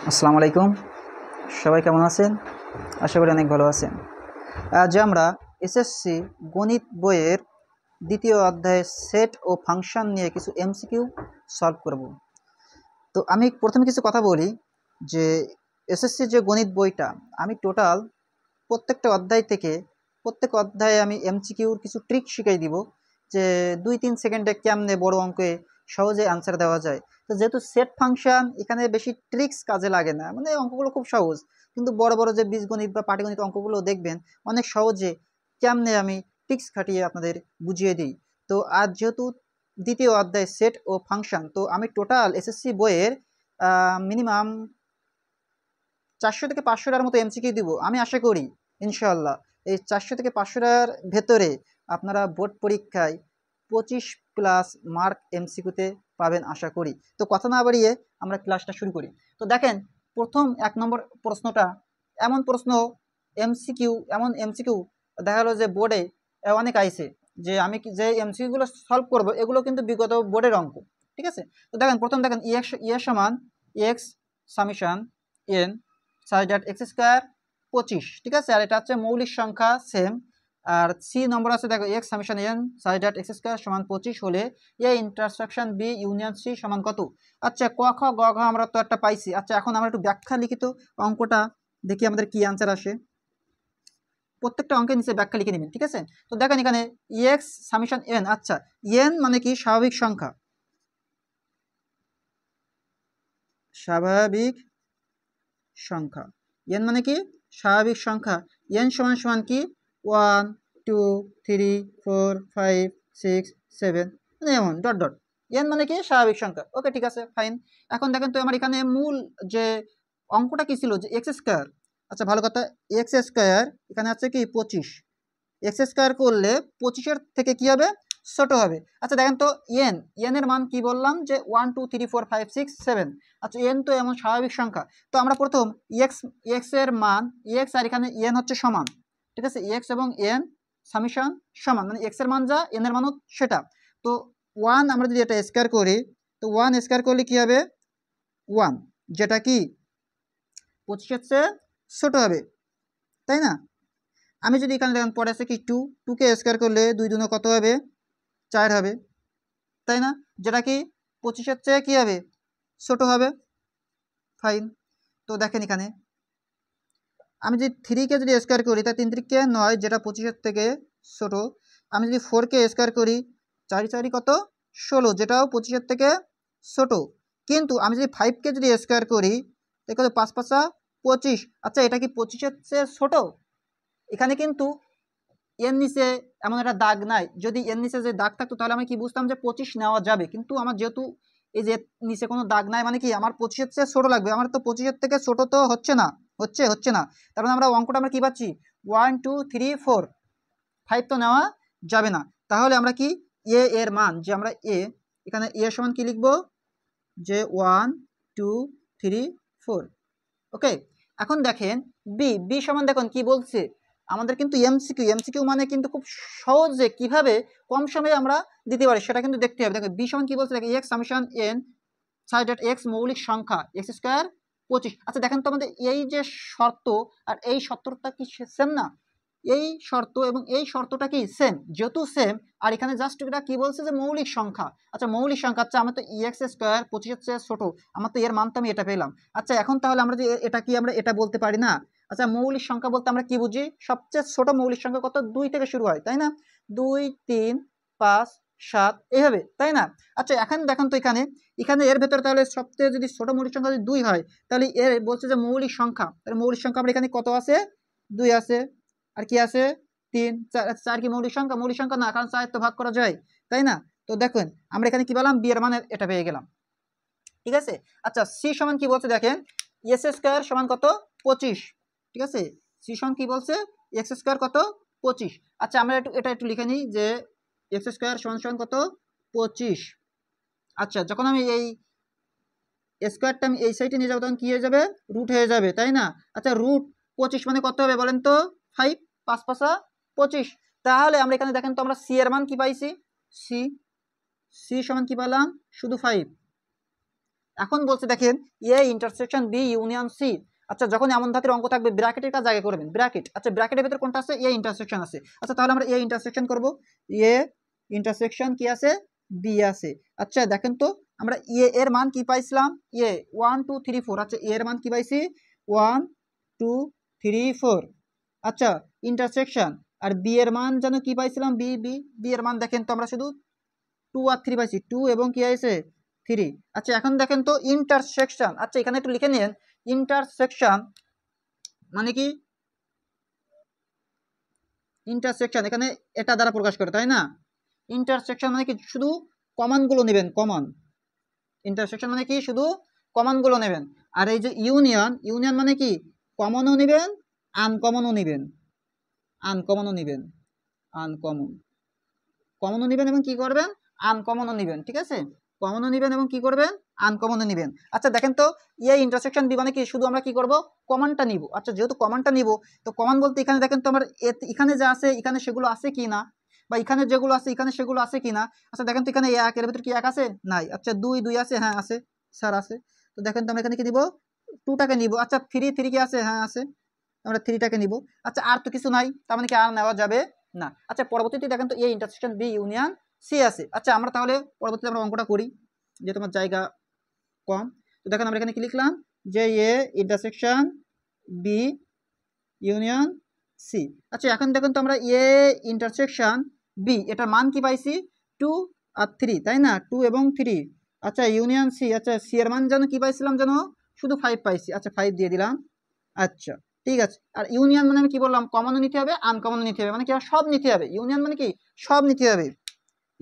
আসসালামু আলাইকুম। সবাই কেমন আছেন? আশা করি অনেক ভালো আছেন। আজ আমরা এসএসসি গণিত বইয়ের দ্বিতীয় অধ্যায়ে সেট ও ফাংশন নিয়ে কিছু এমসিকিউ সলভ করব। তো আমি প্রথমে কিছু কথা বলি যে এসএসসি যে গণিত বইটা আমি টোটাল প্রত্যেকটা অধ্যায় থেকে প্রত্যেক অধ্যায়ে আমি এমসিকিউর কিছু ট্রিক শিখিয়ে দিব যে 2-3 সেকেন্ডে কেমনে বড় অঙ্কে সহজে আনসার দেওয়া যায়। তো যেহেতু সেট ফাংশন এখানে বেশি ট্রিক্স কাজে লাগে না, মানে অঙ্কগুলো খুব সহজ, কিন্তু বড় বড় যে বীজগণিত বা পাটিগণিত অঙ্কগুলো দেখবেন অনেক সহজে কেমনে আমি ট্রিক্স খাটিয়ে আপনাদের বুঝিয়ে দিই। তো আজ যেহেতু দ্বিতীয় অধ্যায় সেট ও ফাংশন, তো আমি টোটাল এসএসসি বইয়ের মিনিমাম 400 থেকে 500টার মতো এমসিকিউ দিব আমি আশা করি ইনশাআল্লাহ। এই 400 থেকে 500টার ভেতরে আপনারা বোর্ড পরীক্ষায় 25+ মার্ক এমসিকিউতে পাবেন আশা করি। তো কথা না বাড়িয়ে আমরা ক্লাসটা শুরু করি। তো দেখেন, প্রথম 1 নম্বর প্রশ্নটা এমন প্রশ্ন, এমন এমসিকিউ দেখা গেলো যে বোর্ডে অনেক আইছে, যে আমি যে এমসিকিউগুলো সলভ করব এগুলো কিন্তু বিগত বোর্ডের অঙ্ক। ঠিক আছে, তো দেখেন প্রথম দেখেন ইয়ে সমান x summation n side x square 25। ঠিক আছে, আর এটা হচ্ছে মৌলিক সংখ্যা সেম। আর সি নম্বর আছে দেখো x summation n side x square সমান 25 হলে A intersection B union C সমান কত? আচ্ছা, ক খ গ ঘ আমরা তো একটা পাইছি। আচ্ছা, এখন আমরা একটু ব্যাখ্যা লিখিত অঙ্কটা দেখি আমাদের কি আনসার আসে। প্রত্যেকটা অঙ্কের নিচে ব্যাখ্যা লিখে নেবেন। ঠিক আছে, তো দেখেন এখানে এক্স সামিশন এন। আচ্ছা, এন মানে কি? স্বাভাবিক সংখ্যা। স্বাভাবিক সংখ্যা এন মানে কি? স্বাভাবিক সংখ্যা। এন সমান সমান কি? 1 2 3 4 5 6 7, মানে এমন ডট ডট। এন মানে কি? স্বাভাবিক সংখ্যা। ওকে, ঠিক আছে, ফাইন। এখন দেখেন তো আমার এখানে মূল যে অঙ্কটা কি ছিল, যে এক্স স্কোয়ার। আচ্ছা, ভালো কথা, এক্স স্কোয়ার এখানে আছে কি 25। এক্স স্কোয়ার করলে 25-এর থেকে কি হবে? ছোট হবে। আচ্ছা দেখেন তো এন এর মান কি বললাম, যে 1 2 3 4 5 6 7। আচ্ছা, এন তো এমন স্বাভাবিক সংখ্যা। তো আমরা প্রথম এক্স এর মান এক্স আর এখানে এন হচ্ছে সমান। ঠিক আছে, এক্স এবং এন সামিশন সমান, মানে এক্স এর মান যা এন এর মানও সেটা। তো 1 আমরা যদি এটা স্কোয়ার করি, তো 1 স্কোয়ার করলে কি হবে? 1, যেটা কি 25-এর চেয়ে ছোট হবে, তাই না? আমি যদি এখানে দেখেন পরে আছে কি 2কে স্কোয়ার করলে 2 2 কত হবে? 4 হবে, তাই না? যেটা কি 25-এর চেয়ে কী হবে? ছোট হবে। ফাইন। তো দেখেন এখানে আমি যদি 3কে যদি স্কোয়ার করি, তা 3 3কে 9, যেটা 25-এর থেকে ছোট। আমি যদি 4কে স্কোয়ার করি, 4 4 কত? 16, যেটাও 25-এর থেকে ছোট। কিন্তু আমি যদি 5কে যদি স্কোয়ার করি, তাহলে 5 5 25। আচ্ছা, এটা কি 25-এর চেয়ে ছোট? এখানে কিন্তু এর নিচে এমন একটা দাগ নাই। যদি এর নিচে যে দাগ থাকতো তাহলে আমি কি বুঝতাম যে 25 নেওয়া যাবে, কিন্তু আমার যেহেতু এই যে নিচে কোনো দাগ নাই, মানে কি আমার 25-এর চেয়ে ছোট লাগবে। আমার তো 25-এর থেকে ছোট তো হচ্ছে না, হচ্ছে না। তার মানে আমরা অঙ্কটা আমরা কি পাচ্ছি? 1 2 3 4 5 তো নেওয়া যাবে না। তাহলে আমরা কি এর মান, যে আমরা এখানে সমান কি লিখবো, যে 1 2 3 4। ওকে, এখন দেখেন বি সমান, দেখুন কি বলছে আমাদের, কিন্তু এমসিকিউ মানে কিন্তু খুব সহজে কিভাবে কম সময়ে আমরা দিতে পারি সেটা কিন্তু দেখতে হবে। দেখো বি সমান কি বলছে, দেখো x summation N side x মৌলিক সংখ্যা এক্স স্কোয়ার 25। আচ্ছা দেখেন তো আমাদের এই যে শর্ত আর এই শর্তটা কি সেম না? এই শর্ত এবং এই শর্তটা কি সেম? যেহেতু সেম, আর এখানে জাস্ট এটা কি বলছে, যে মৌলিক সংখ্যা। আচ্ছা, মৌলিক সংখ্যা, আচ্ছা আমার তো এক্স স্কোয়ার 25-এর চেয়ে ছোট, আমার তো এর মান তো আমি এটা পেলাম। আচ্ছা, এখন তাহলে আমরা যে এটা কি আমরা এটা বলতে পারি না? আচ্ছা, মৌলিক সংখ্যা বলতে আমরা কি বুঝি? সবচেয়ে ছোট মৌলিক সংখ্যা কত? 2 থেকে শুরু হয়, তাই না? 2 3 5 7 এইভাবে, তাই না? আচ্ছা, এখন দেখেন তো এখানে এর ভেতরে তাহলে সবচেয়ে যদি ছোট মৌলিক সংখ্যা যদি 2 হয়, তাহলে এর বলছে যে মৌলিক সংখ্যা, তাহলে মৌলিক সংখ্যা আমরা এখানে কত আছে? 2 আছে। আর কি আছে? 3 4। 4 কি মৌলিক সংখ্যা? মৌলিক সংখ্যা না, কারণ 4 তো ভাগ করা যায়, তাই না? তো দেখুন আমরা এখানে কি পেলাম? বি এর মানে এটা পেয়ে গেলাম। ঠিক আছে, আচ্ছা সি সমান কি বলছে দেখেন, এক্স স্কোয়ার সমান কত? 25। ঠিক আছে, সি সমান কি বলছে? এক্স স্কোয়ার কত? 25। আচ্ছা, আমরা এটা একটু লিখে নিই, যে এক্স স্কোয়ার সমান সমান কত? 25। আচ্ছা, যখন আমি এই স্কোয়ারটা আমি এই সাইডে নিয়ে যাবো, তখন কি হয়ে যাবে? রুট হয়ে যাবে, তাই না? আচ্ছা, রুট 25 মানে কত হবে বলেন তো? 5 5 5 25। তাহলে আমরা এখানে দেখেন তো আমরা সি এর মান কি পাইছি? সি সমান কি পেলাম? শুধু 5। এখন বলছে দেখেন A intersection B union C. আচ্ছা যখন এমন ধাতুর অঙ্ক থাকবে ব্র্যাকেটের কাজ আগে করবেন, ব্র্যাকেট। আচ্ছা ব্র্যাকেটের ভিতরে কোনটা আছে? এ ইন্টারসেকশন আছে। আচ্ছা তাহলে আমরা এ ইন্টারসেকশন করব, এ ইন্টারসেকশন কি আছে? বি আছে। আচ্ছা দেখেন তো আমরা এ এর মান কি পাইছিলাম? এ 1 2 3 4। আচ্ছা এ এর মান কি পাইছি? 1 2 3 4। আচ্ছা ইন্টারসেকশন আর বি এর মান যেন কি পাইছিলাম? বি বি বি এর মান দেখেন তো আমরা শুধু 2 আর 3 পাইছি, 2 এবং কি আছে 3। আচ্ছা এখন দেখেন তো ইন্টারসেকশন। আচ্ছা এখানে একটু লিখে নিন, ইন্টারসেকশন মানে কি? ইন্টারসেকশন এখানে এটা দ্বারা প্রকাশ করে, তাই না? ইন্টারসেকশন মানে কি? শুধু কমনগুলো নেবেন, কমন। ইন্টারসেকশন মানে কি? শুধু কমনগুলো নেবেন। আর এই যে ইউনিয়ন, ইউনিয়ন মানে কি? কমনও নেবেন, আনকমনও নেবেন, আনকমনও নেবেন, আনকমন, কমনও নেবেন এবং কি করবেন? আনকমনও নেবেন। ঠিক আছে, কমনও নেবেন এবং কি করবেন? আনকমনও নেবেন। আচ্ছা দেখেন তো এ ইন্টারসেকশন বি মানে কি? শুধু আমরা কি করব? কমনটা নিব। আচ্ছা যেহেতু কমনটা নিব, তো কমন বলতে এখানে দেখেন তো আমার এখানে যা আছে এখানে সেগুলো আছে কি না, বা এখানে যেগুলো আছে এখানে সেগুলো আছে কি না। আচ্ছা দেখেন তো এখানে এক, এর ভিতরে কি এক আছে? নাই। আচ্ছা 2 2 আছে? হ্যাঁ আছে, স্যার আছে। তো দেখেন তো আমরা এখানে কি নিব? 2টাকে নিব। আচ্ছা 3 3 কি আছে? হ্যাঁ আছে, আমরা 3টাকে নিব। আচ্ছা আর তো কিছু নাই, তার মানে কি আর নেওয়া যাবে না। আচ্ছা পরবর্তীতে দেখেন তো A intersection B union C আছে। আচ্ছা আমরা তাহলে পরবর্তীতে আমরা অঙ্কটা করি, যে তোমার জায়গা কম। তো দেখেন আমরা এখানে কি লিখলাম, যে A intersection B union C. আচ্ছা এখন দেখেন তো আমরা এ ইন্টারসেকশন বি এটার মান কি পাইছি? 2 আর 3, তাই না? 2 এবং 3। আচ্ছা ইউনিয়ন সি, আচ্ছা সি এর মান যেন কি পাইছিলাম? যেন শুধু 5 পাইছি। আচ্ছা 5 দিয়ে দিলাম। আচ্ছা ঠিক আছে। আর ইউনিয়ন মানে আমি কি বললাম? কমনও নিতে হবে, আনকমনও নিতে হবে, মানে কি? সব নিতে হবে। ইউনিয়ন মানে কি? সব নিতে হবে।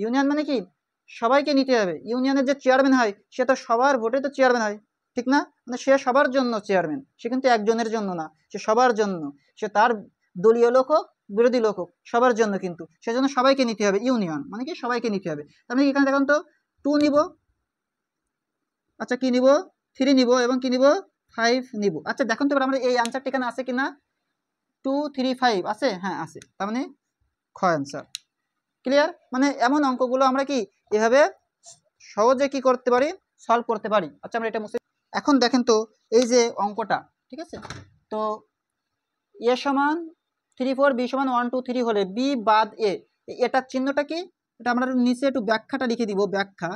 ইউনিয়ন মানে কি? সবাইকে নিতে হবে। ইউনিয়নের যে চেয়ারম্যান হয় সে তো সবার ভোটে তো চেয়ারম্যান হয়, ঠিক না? মানে সে সবার জন্য চেয়ারম্যান, সে কিন্তু একজনের জন্য না, সে সবার জন্য। সে তার দলীয় লোক হোক, বিরোধী লোক হোক, সবার জন্য কিন্তু, সেজন্য সবাইকে নিতে হবে। ইউনিয়ন মানে কি? সবাইকে নিতে হবে। তার মানে এখানে দেখুন তো 2 নিব, আচ্ছা কি নিব? 3 নিব এবং কি নিব? 5 নিব। আচ্ছা দেখুন তো এবার আমরা এই আনসারটা এখানে আছে কিনা? 2 3 5 আছে? হ্যাঁ আছে, তার মানে খ অ্যান্সার। ক্লিয়ার? মানে এমন অঙ্কগুলো আমরা কি এভাবে সহজে কি করতে পারি? সলভ করতে পারি। আচ্ছা আমরা এটা মুছে, এখন দেখেন তো এই যে অঙ্কটা, ঠিক আছে? তো এ সমান 3 4, বি সমান 1 2 3 হলে বি বাদ এ, এটার চিহ্নটা কি? এটা আমরা নিচে একটু ব্যাখ্যাটা লিখে দিব, ব্যাখ্যা।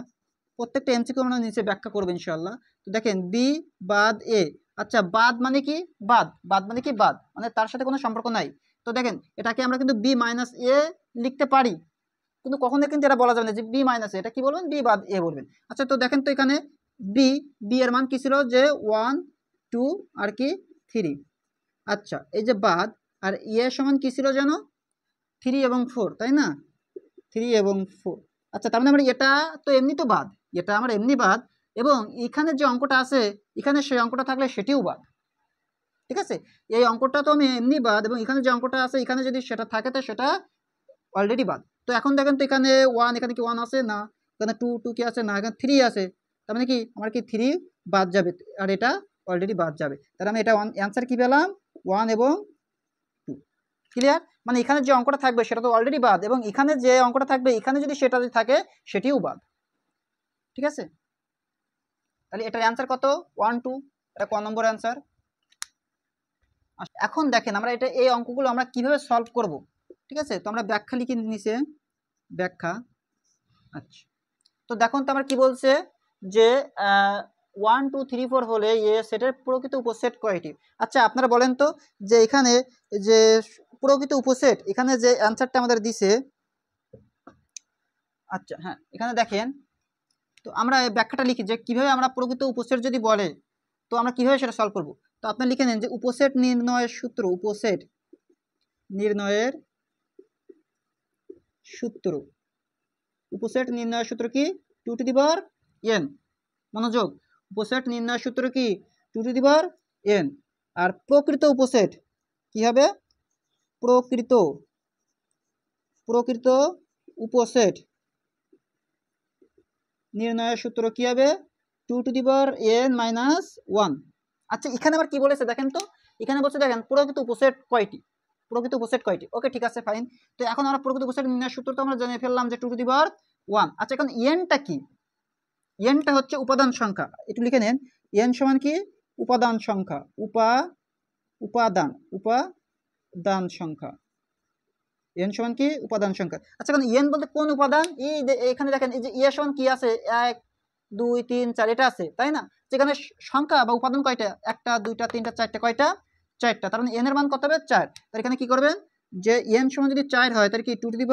প্রত্যেকটা এমসিকিউ আমরা নিচে ব্যাখ্যা করবো ইনশাআল্লাহ। তো দেখেন বি বাদ এ। আচ্ছা বাদ মানে কি? বাদ, বাদ মানে কি? বাদ মানে তার সাথে কোনো সম্পর্ক নাই। তো দেখেন এটাকে আমরা কিন্তু বি মাইনাস এ লিখতে পারি, কিন্তু কখনো কিন্তু এটা বলা যাবে না যে বি মাইনাস এটা কি বলবেন? বি বাদ এ বলবেন। আচ্ছা তো দেখেন তো এখানে বি, বি এর মান কি ছিল? যে 1 2 আর কি 3। আচ্ছা এই যে বাদ, আর এ সমান কি ছিল যেন? 3 এবং 4, তাই না? 3 এবং 4। আচ্ছা তার মানে আমরা এটা তো এমনি তো বাদ, এটা আমার এমনি বাদ, এবং এখানে যে অঙ্কটা আছে এখানে সেই অঙ্কটা থাকলে সেটিও বাদ। ঠিক আছে, এই অঙ্কটা তো আমি এমনি বাদ, এবং এখানে যে অঙ্কটা আছে এখানে যদি সেটা থাকে তো সেটা অলরেডি বাদ। তো এখন দেখেন তো এখানে 1, এখানে কি 1 আছে? না। এখানে 2 2 কি আছে? না। এখানে 3 আছে, তার মানে কি আমার কি 3 বাদ যাবে, আর এটা অলরেডি বাদ যাবে। তাহলে আমি এটা অ্যান্সার কি পেলাম? 1 এবং 2। ক্লিয়ার? মানে এখানে যে অঙ্কটা থাকবে সেটা তো অলরেডি বাদ, এবং এখানে যে অঙ্কটা থাকবে এখানে যদি সেটা যদি থাকে সেটিও বাদ। ঠিক আছে, তাহলে এটার অ্যান্সার কত? 1 2। এটা ক নম্বর অ্যান্সার? এখন দেখেন আমরা এটা এই অঙ্কগুলো আমরা কিভাবে সলভ করব। ঠিক আছে, তো আমরা ব্যাখ্যা লিখে নিচে, ব্যাখ্যা। আচ্ছা তো দেখুন তো আমার কি বলছে, যে 1 2 3 4 হলে এ সেটের প্রকৃত উপসেট কয়টি? আচ্ছা আপনারা বলেন তো, যে এখানে যে প্রকৃত উপসেট, এখানে যে অ্যান্সারটা আমাদের দিছে, আচ্ছা হ্যাঁ এখানে দেখেন, তো আমরা এই ব্যাখ্যাটা লিখি যে কিভাবে আমরা প্রকৃত উপসেট যদি বলে তো আমরা কিভাবে সেটা সলভ করব। তো আপনি লিখে নেন যে উপসেট নির্ণয়ের সূত্র, উপসেট নির্ণয়ের সূত্র, উপসেট নির্ণয়ের সূত্র কি? 2 টু দি পাওয়ার n। মনোযোগ, উপসেট নির্ণয়ের সূত্র কি? 2 টু দি পাওয়ার n। আর প্রকৃত উপসেট কি হবে? প্রকৃত, প্রকৃত উপসেট নির্ণয়ের সূত্র কি হবে? 2 to the power n minus 1। আচ্ছা এখানে আবার কি বলেছে দেখেন তো, এখানে বলছে দেখেন প্রকৃত উপসেট কয়টি, প্রকৃত উপসেট কয়টি। ওকে ঠিক আছে ফাইন। তো এখন আমরা প্রকৃত উপসেট নির্ণয়ের সূত্র তো আমরা জেনে ফেললাম যে 2 টু দি পাওয়ার 1। আচ্ছা এখন এনটা কি? এনটা হচ্ছে উপাদান সংখ্যা, একটু লিখে নেন। এন সমান কি? উপাদান সংখ্যা, উপাদান সংখ্যা। এন সমান কি? উপাদান সংখ্যা। আচ্ছা, এখন এন বলতে কোন উপাদান? এই এখানে দেখেন, এই যে এ সমান কি আছে? 1 2 3 4 এটা আছে, তাই না? যেখানে সংখ্যা বা উপাদান কয়টা? একটা, দুইটা, তিনটা, চারটা। কয়টা? চারটা। তার মানে এন এর মান কত হবে? 4। তার এখানে কি করবেন, যে এন সমান যদি 4 হয় তাহলে কি 2⁴ -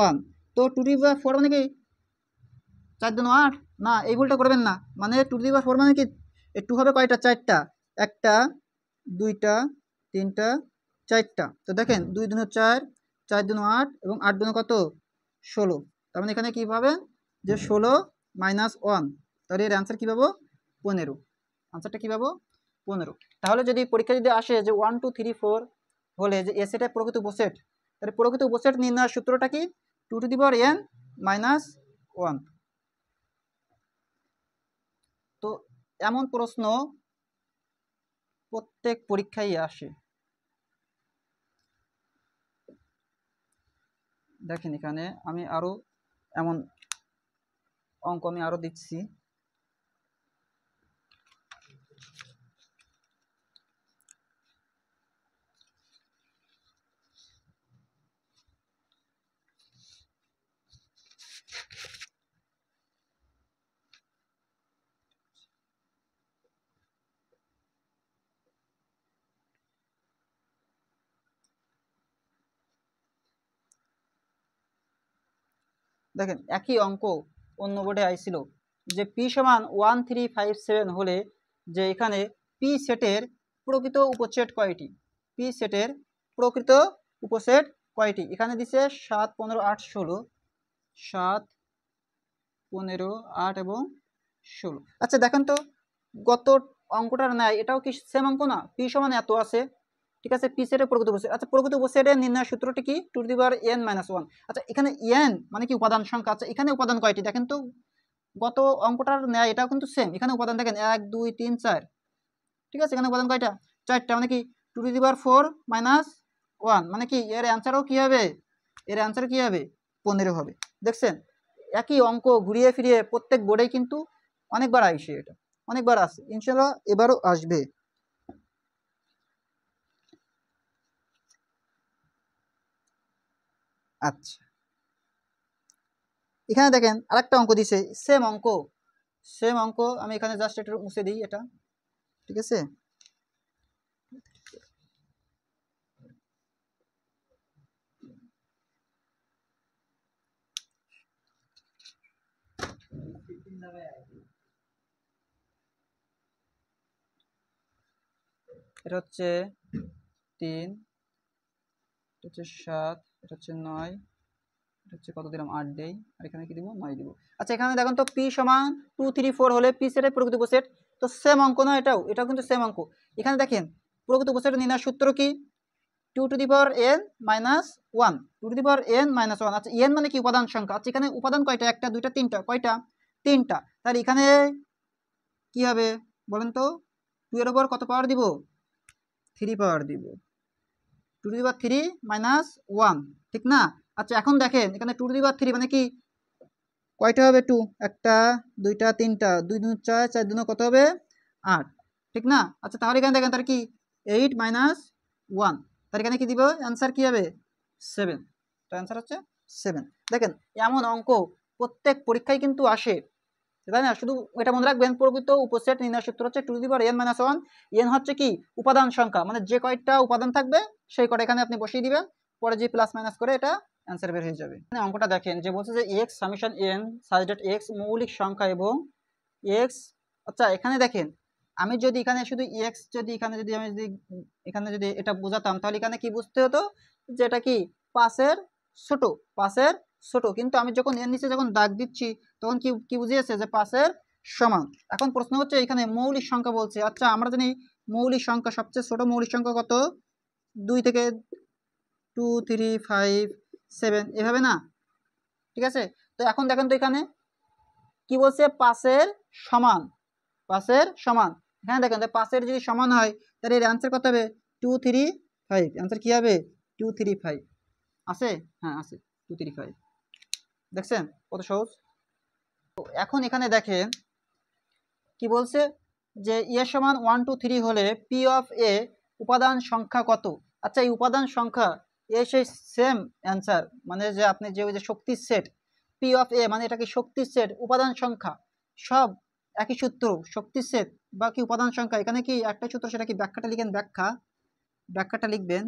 1। তো 2⁴ মানে কি 4 2 8? না, এই ভুলটা করবেন না। মানে 2⁴ মানে কি 2 হবে কয়টা? 4টা। একটা, দুইটা, তিনটা, চারটা। তো দেখেন 2 2 4, 4 2 8 এবং 8 2 কত? 16। তার মানে এখানে কি পাবেন, যে 16 - 1। তাহলে এর অ্যান্সার কী পাবো? 15। আনসারটা কী পাবো? 15। তাহলে যদি পরীক্ষা যদি আসে যে 1 2 3 4 হলে যে এ সেটের প্রকৃত উপসেট, তাহলে প্রকৃত উপসেট নির্ণয়ের সূত্রটা কি? 2n - 1। তো এমন প্রশ্ন প্রত্যেক পরীক্ষায় আসে। দেখেন এখানে আমি আরো এমন অঙ্ক আমি আরো দিচ্ছি। দেখেন একই অঙ্ক অন্য বোর্ডে আইছিল, যে পি সমান 1 3 5 7 হলে যে এখানে পি সেটের প্রকৃত উপসেট কয়টি? পি সেটের প্রকৃত উপসেট কয়টি? এখানে দিছে 7 15 8 16। 7 15 8 এবং 16। আচ্ছা দেখেন তো, গত অঙ্কটার ন্যায় এটাও কি সেম অঙ্ক না? পি সমান এত আছে, ঠিক আছে, পি সেটের প্রকৃত উপসেট। আচ্ছা, প্রকৃত উপসেটের নির্ণয় সূত্রটি কি? 2n - 1। আচ্ছা, এখানে n মানে কি? উপাদান সংখ্যা। আচ্ছা, এখানে উপাদান কয়টি দেখেন তো? গত অঙ্কটার ন্যায় এটাও কিন্তু সেম। এখানে উপাদান দেখেন 1 2 3 4, ঠিক আছে। এখানে উপাদান কয়টা? 4টা। মানে কি 2⁴ - 1 মানে কি এর অ্যান্সারও কি হবে? এর অ্যান্সার কি হবে? 15 হবে। দেখছেন, একই অঙ্ক ঘুরিয়ে ফিরিয়ে প্রত্যেক বোর্ডেই কিন্তু অনেকবার আইসে, এটা অনেকবার আসে, ইনশাল্লাহ এবারও আসবে। আচ্ছা, এখানে দেখেন আরেকটা অঙ্ক দিছে, সেম অঙ্ক। আমি এখানে জাস্ট একটু মুছে দিই এটা, ঠিক আছে। এটা হচ্ছে 3, এটা হচ্ছে 7, এটা হচ্ছে 9, এটা হচ্ছে কত দিলাম? 8 দেই, আর এখানে কি দিব? 9 দিব। আচ্ছা, এখানে দেখেন তো পি সমান 2 3 4 হলে পি সেটের প্রকৃত উপসেট, তো সেম অঙ্ক না? এটাও কিন্তু সেম অঙ্ক। এখানে দেখেন প্রকৃত উপসেট নির্ণয়ের সূত্র কি? 2n - 1। 2n - 1। আচ্ছা, n মানে কি? উপাদান সংখ্যা। আচ্ছা, এখানে উপাদান কয়টা? একটা, দুইটা, তিনটা। কয়টা? তিনটা। তাহলে এখানে কি হবে বলেন তো? 2 এর উপর কত পাওয়ার দিব? 3 পাওয়ার দিব। 2⁵ - 1, ঠিক না? আচ্ছা, এখন দেখেন এখানে 2⁵ মানে কি কয়টা হবে? 2, একটা, দুইটা, তিনটা। 2 2 4, 4 2 কত হবে? 8, ঠিক না? আচ্ছা, তাহলে এখানে দেখেন তার কি 8 - 1। তার এখানে কি দিব? অ্যান্সার কি হবে? 7। তো অ্যান্সার হচ্ছে 7। দেখেন এমন অঙ্ক প্রত্যেক পরীক্ষায় কিন্তু আসে, তাই না? শুধু এটা মনে রাখবেন, প্রকৃত উপসেট নির্ণয় সূত্র হচ্ছে 2n - 1। n হচ্ছে কি? উপাদান সংখ্যা, মানে যে কয়টা উপাদান থাকবে সেই কয়টা এখানে আপনি বসিয়ে দিবেন, পরে যে প্লাস মাইনাস করে এটা অ্যান্সার বের হয়ে যাবে। অঙ্কটা দেখেন, যে বলছে যে x summation n such that x মৌলিক সংখ্যা এবং x। আচ্ছা, এখানে দেখেন আমি যদি এখানে শুধু x যদি এখানে যদি আমি যদি এখানে যদি এটা বোঝাতাম, তাহলে এখানে কি বুঝতে হতো? যে এটা কি? পাশের ছোট, পাশের ছোট। কিন্তু আমি যখন এর নিচে যখন দাগ দিচ্ছি তখন কি কি বুঝিয়েছে? যে পাশের সমান। এখন প্রশ্ন হচ্ছে এখানে মৌলিক সংখ্যা বলছে। আচ্ছা, আমরা জানি মৌলিক সংখ্যা সবচেয়ে ছোট মৌলিক সংখ্যা কত? 2 থেকে 2 3 5 7 এভাবে না, ঠিক আছে। তো এখন দেখেন তো এখানে কি বলছে? পাশের সমান, পাশের সমান। এখানে দেখেন পাশের যদি সমান হয় তাহলে এর অ্যান্সার কত হবে? 2 3 5। অ্যান্সার কি হবে? 2 3 5 আছে। হ্যাঁ আছে, 2 3 5। দেখছেন কত সহজ। এখন এখানে দেখেন কি বলছে যে এ সমান 1 2 3 হলে পি অফ এ উপাদান সংখ্যা কত। আচ্ছা এই উপাদান সংখ্যা এ সেই সেম অ্যান্সার, মানে যে আপনি যে ওই যে শক্তির সেট পি অফ এ মানে এটা কি শক্তির সেট, উপাদান সংখ্যা সব একই সূত্র, শক্তির সেট বা কি উপাদান সংখ্যা, এখানে কি একটা সূত্র, সেটা কি ব্যাখ্যাটা লিখেন, ব্যাখ্যাটা লিখবেন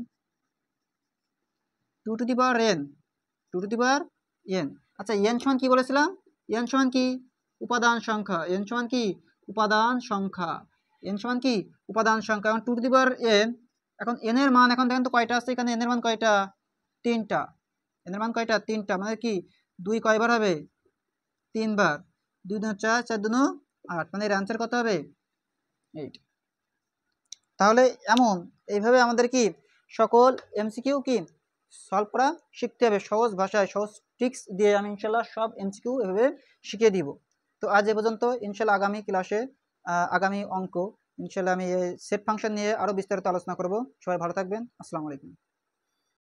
2 to the power n, 2 to the power n। আচ্ছা n সমান কি বলেছিলাম, n সমান কি উপাদান সংখ্যা, n সমান কি উপাদান সংখ্যা, n সমান কি উপাদান সংখ্যা। এখন 2 টু দি পাওয়ার n, এখন n এর মান এখন দেখেন তো কয়টা আছে এখানে, n এর মান কয়টা, 3টা, n এর মান কয়টা 3টা, মানে কি 2 কয়বার হবে 3 বার, 2 2 4 4 2 8, মানে এর অ্যান্সার কত হবে 8। তাহলে এমন এইভাবে আমাদের কি সকল এমসিকিউ কি সলভ করা শিখতে হবে, সহজ ভাষায় সহজ ট্রিক্স দিয়ে আমি ইনশাল্লাহ সব এমসিকিউ এভাবে শিখিয়ে দিব। তো আজ এ পর্যন্ত, ইনশাল্লাহ আগামী ক্লাসে আগামী অঙ্ক ইনশাল্লাহ আমি এই সেট ফাংশন নিয়ে আরও বিস্তারিত আলোচনা করব। সবাই ভালো থাকবেন, আসসালামু আলাইকুম।